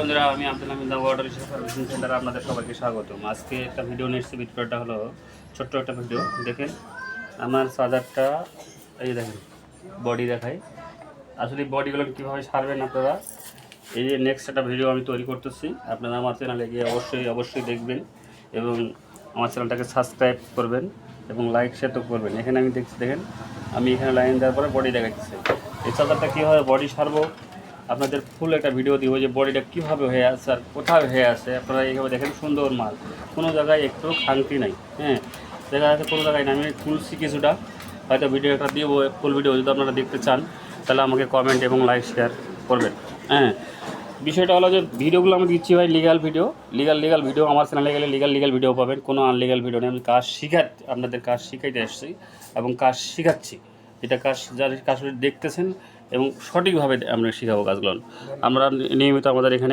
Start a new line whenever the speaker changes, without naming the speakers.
বন্ধুরা, আমি Abdul Hamid water servicing সেন্টারে আপনাদের সবাইকে স্বাগতম। আজকে একটা ভিডিও নিয়ে এসেছি। ভিডিওটা হলো ছোট্ট একটা ভিডিও। দেখেন আমার চার্জারটা, এই দেখেন বডি দেখাই। আসলে বডিগুলো কীভাবে সারবেন আপনারা, এই যে নেক্সট একটা ভিডিও আমি তৈরি করতেছি। আপনারা আমার চ্যানেলে গিয়ে অবশ্যই দেখবেন এবং আমার চ্যানেলটাকে সাবস্ক্রাইব করবেন এবং লাইক শেয়ার তো করবেন। এখানে আমি দেখছি, দেখেন আমি এখানে লাইন দেওয়ার পরে বডি দেখাচ্ছি। এই চার্জারটা কীভাবে বডি সারবো আপনাদের ফুল একটা ভিডিও দিব, যে বডিটা কীভাবে হয়ে আছে আর কোথায় হয়ে আছে। আপনারা এইভাবে দেখেন, সুন্দর মাল, কোনো জায়গায় একটু খামতি নাই। হ্যাঁ, দেখা যাচ্ছে কোনো জায়গায় না। আমি তুলছি কিছুটা, হয়তো ভিডিও একটা দিব, ফুল ভিডিও যদি আপনারা দেখতে চান তাহলে আমাকে কমেন্ট এবং লাইক শেয়ার করবেন। হ্যাঁ, বিষয়টা হলো যে ভিডিওগুলো আমি দিচ্ছি ভাই লিগাল ভিডিও, লিগাল ভিডিও। আমার চ্যানেলে গেলে লিগাল ভিডিও পাবেন, কোনো আনলিগাল ভিডিও নেই। আমি কাজ আপনাদের কাজ শিখাইতে এসেছি এবং কাজ শিখাচ্ছি। এটা কাজ যারা কাজ দেখতেছেন এবং সঠিকভাবে আমরা শেখাবো কাজগুলো। আমরা নিয়মিত আমাদের এখানে